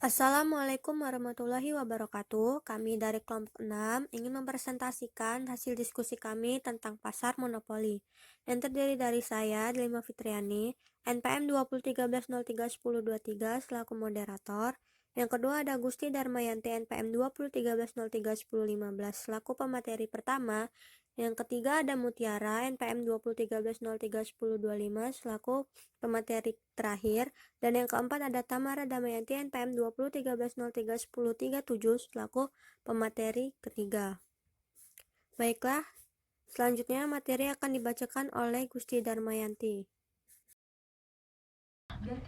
Assalamualaikum warahmatullahi wabarakatuh. Kami dari kelompok 6 ingin mempresentasikan hasil diskusi kami tentang pasar monopoli yang terdiri dari saya, Delima Fitriani, NPM 2013031023 selaku moderator. Yang kedua ada Gusti Darmayanti NPM 2013031015 selaku pemateri pertama. Yang ketiga ada Mutiara NPM 2013031025 selaku pemateri terakhir. Dan yang keempat ada Tamara Damayanti NPM 2013031037 selaku pemateri ketiga. Baiklah, selanjutnya materi akan dibacakan oleh Gusti Darmayanti.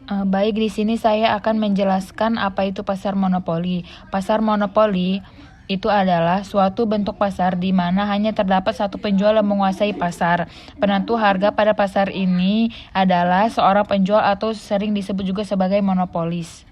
Baik, di sini saya akan menjelaskan apa itu pasar monopoli. Pasar monopoli itu adalah suatu bentuk pasar di mana hanya terdapat satu penjual yang menguasai pasar. Penentu harga pada pasar ini adalah seorang penjual atau sering disebut juga sebagai monopolis.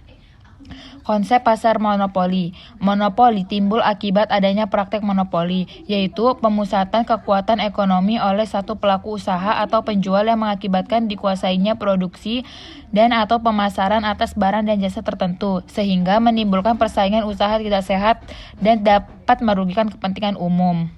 Konsep pasar monopoli. Monopoli timbul akibat adanya praktek monopoli, yaitu pemusatan kekuatan ekonomi oleh satu pelaku usaha atau penjual yang mengakibatkan dikuasainya produksi dan atau pemasaran atas barang dan jasa tertentu, sehingga menimbulkan persaingan usaha tidak sehat dan dapat merugikan kepentingan umum.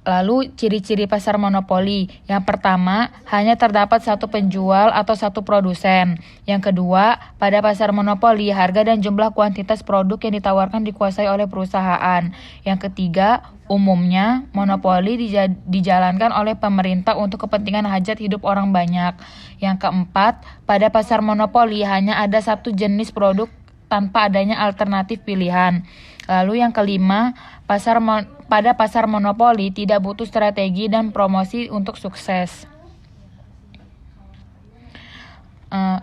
Lalu ciri-ciri pasar monopoli. Yang pertama, hanya terdapat satu penjual atau satu produsen. Yang kedua, pada pasar monopoli, harga dan jumlah kuantitas produk yang ditawarkan dikuasai oleh perusahaan. Yang ketiga, umumnya monopoli dijalankan oleh pemerintah untuk kepentingan hajat hidup orang banyak. Yang keempat, pada pasar monopoli hanya ada satu jenis produk tanpa adanya alternatif pilihan. Lalu yang kelima, pada pasar monopoli tidak butuh strategi dan promosi untuk sukses.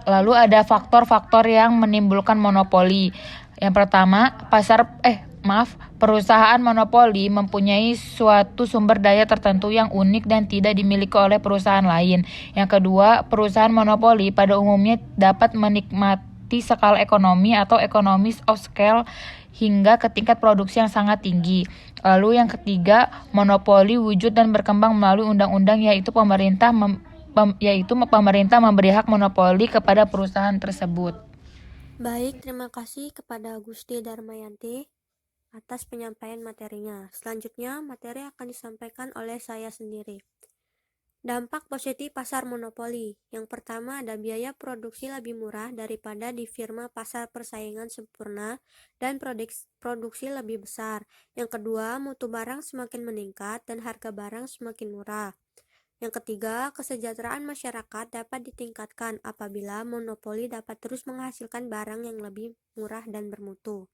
Lalu ada faktor-faktor yang menimbulkan monopoli. Yang pertama, perusahaan monopoli mempunyai suatu sumber daya tertentu yang unik dan tidak dimiliki oleh perusahaan lain. Yang kedua, perusahaan monopoli pada umumnya dapat menikmati skala ekonomi atau economies of scale hingga ke tingkat produksi yang sangat tinggi. Lalu yang ketiga, monopoli wujud dan berkembang melalui undang-undang, yaitu pemerintah memberi hak monopoli kepada perusahaan tersebut. Baik, terima kasih kepada Gusti Darmayanti atas penyampaian materinya. Selanjutnya, materi akan disampaikan oleh saya sendiri. Dampak positif pasar monopoli. Yang pertama ada biaya produksi lebih murah daripada di firma pasar persaingan sempurna dan produksi lebih besar. Yang kedua, mutu barang semakin meningkat dan harga barang semakin murah. Yang ketiga, kesejahteraan masyarakat dapat ditingkatkan apabila monopoli dapat terus menghasilkan barang yang lebih murah dan bermutu.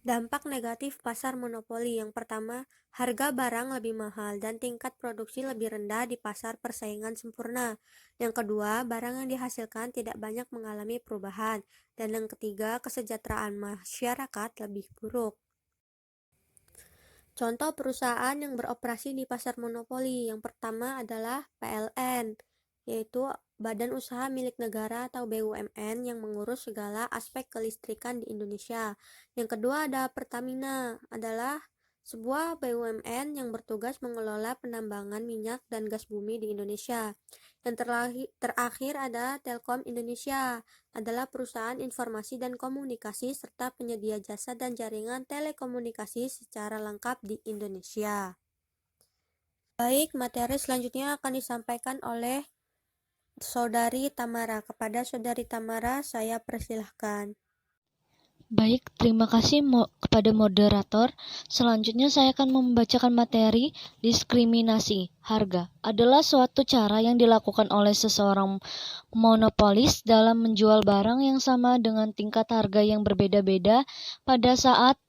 Dampak negatif pasar monopoli. Yang pertama, harga barang lebih mahal dan tingkat produksi lebih rendah di pasar persaingan sempurna. Yang kedua, barang yang dihasilkan tidak banyak mengalami perubahan. Dan yang ketiga, kesejahteraan masyarakat lebih buruk. Contoh perusahaan yang beroperasi di pasar monopoli. Yang pertama adalah PLN, yaitu Badan Usaha Milik Negara atau BUMN yang mengurus segala aspek kelistrikan di Indonesia. Yang kedua ada Pertamina, adalah sebuah BUMN yang bertugas mengelola penambangan minyak dan gas bumi di Indonesia. Yang terakhir ada Telkom Indonesia, adalah perusahaan informasi dan komunikasi serta penyedia jasa dan jaringan telekomunikasi secara lengkap di Indonesia. Baik, materi selanjutnya akan disampaikan oleh Saudari Tamara. Kepada Saudari Tamara, saya persilahkan. Baik, terima kasih kepada moderator. Selanjutnya saya akan membacakan materi diskriminasi harga. Adalah suatu cara yang dilakukan oleh seseorang monopolis dalam menjual barang yang sama dengan tingkat harga yang berbeda-beda pada saat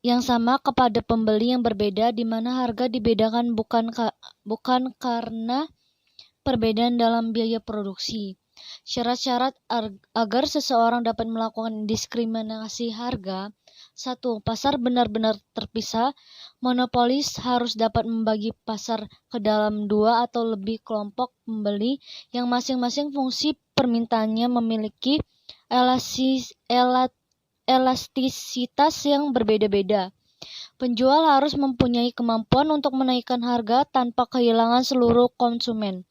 yang sama kepada pembeli yang berbeda, di mana harga dibedakan bukan karena perbedaan dalam biaya produksi. Syarat-syarat agar seseorang dapat melakukan diskriminasi harga. 1. Pasar benar-benar terpisah. Monopolis harus dapat membagi pasar ke dalam 2 atau lebih kelompok pembeli yang masing-masing fungsi permintaannya memiliki elastisitas yang berbeda-beda. Penjual harus mempunyai kemampuan untuk menaikkan harga tanpa kehilangan seluruh konsumen.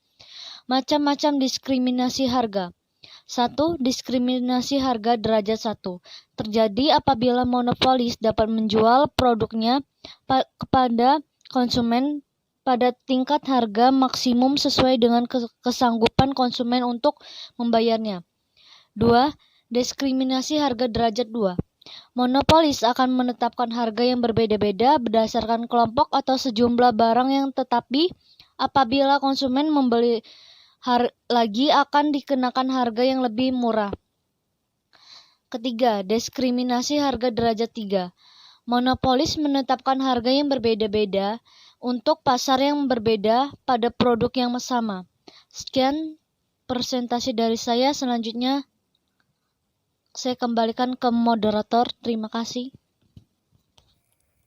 Macam-macam diskriminasi harga. 1. Diskriminasi harga derajat 1 terjadi apabila monopolis dapat menjual produknya kepada konsumen pada tingkat harga maksimum sesuai dengan kesanggupan konsumen untuk membayarnya. 2. Diskriminasi harga derajat 2. Monopolis akan menetapkan harga yang berbeda-beda berdasarkan kelompok atau sejumlah barang yang tetapi apabila konsumen membeli lagi akan dikenakan harga yang lebih murah. Ketiga, diskriminasi harga derajat 3. Monopolis menetapkan harga yang berbeda-beda untuk pasar yang berbeda pada produk yang sama. Sekian presentasi dari saya. Selanjutnya saya kembalikan ke moderator. Terima kasih.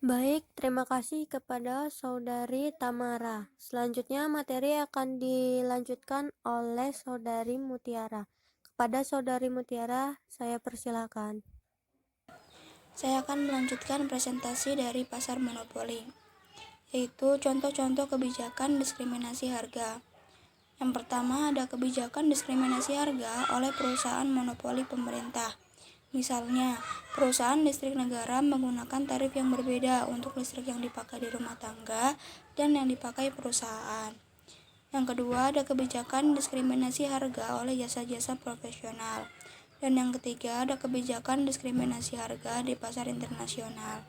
Baik, terima kasih kepada Saudari Tamara. Selanjutnya materi akan dilanjutkan oleh Saudari Mutiara. Kepada Saudari Mutiara, saya persilakan. Saya akan melanjutkan presentasi dari pasar monopoli, yaitu contoh-contoh kebijakan diskriminasi harga. Yang pertama ada kebijakan diskriminasi harga oleh perusahaan monopoli pemerintah. Misalnya, perusahaan listrik negara menggunakan tarif yang berbeda untuk listrik yang dipakai di rumah tangga dan yang dipakai perusahaan. Yang kedua ada kebijakan diskriminasi harga oleh jasa-jasa profesional. Dan yang ketiga ada kebijakan diskriminasi harga di pasar internasional.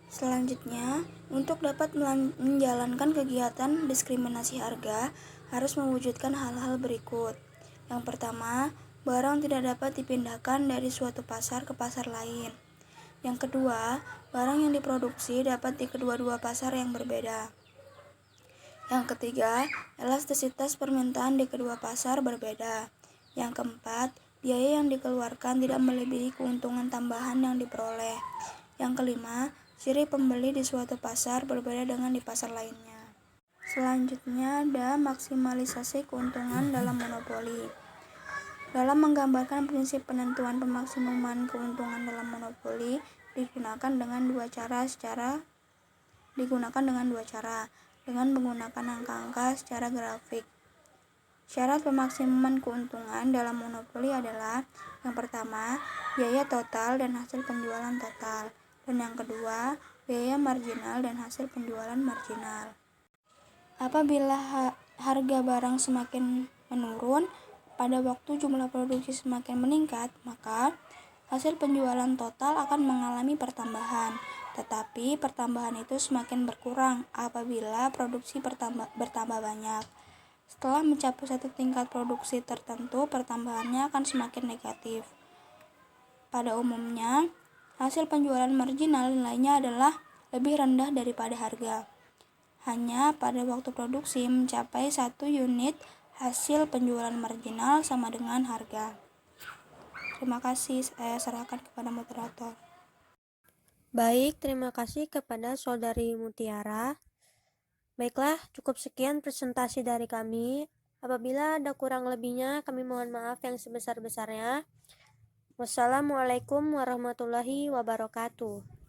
Selanjutnya, untuk dapat menjalankan kegiatan diskriminasi harga harus mewujudkan hal-hal berikut. Yang pertama, barang tidak dapat dipindahkan dari suatu pasar ke pasar lain. Yang kedua, barang yang diproduksi dapat di kedua-dua pasar yang berbeda. Yang ketiga, elastisitas permintaan di kedua pasar berbeda. Yang keempat, biaya yang dikeluarkan tidak melebihi keuntungan tambahan yang diperoleh. Yang kelima, ciri pembeli di suatu pasar berbeda dengan di pasar lainnya. Selanjutnya ada maksimalisasi keuntungan dalam monopoli. Dalam menggambarkan prinsip penentuan pemaksimuman keuntungan dalam monopoli digunakan dengan dua cara dengan menggunakan angka-angka secara grafik. Syarat pemaksimuman keuntungan dalam monopoli adalah yang pertama, biaya total dan hasil penjualan total, dan yang kedua, biaya marginal dan hasil penjualan marginal. Apabila harga barang semakin menurun, pada waktu jumlah produksi semakin meningkat, maka hasil penjualan total akan mengalami pertambahan, tetapi pertambahan itu semakin berkurang apabila produksi bertambah banyak. Setelah mencapai satu tingkat produksi tertentu, pertambahannya akan semakin negatif. Pada umumnya, hasil penjualan marginal nilainya adalah lebih rendah daripada harga. Hanya pada waktu produksi mencapai 1 unit, hasil penjualan marginal sama dengan harga. Terima kasih, saya serahkan kepada moderator. Baik, terima kasih kepada Saudari Mutiara. Baiklah, cukup sekian presentasi dari kami. Apabila ada kurang lebihnya, kami mohon maaf yang sebesar-besarnya. Wassalamualaikum warahmatullahi wabarakatuh.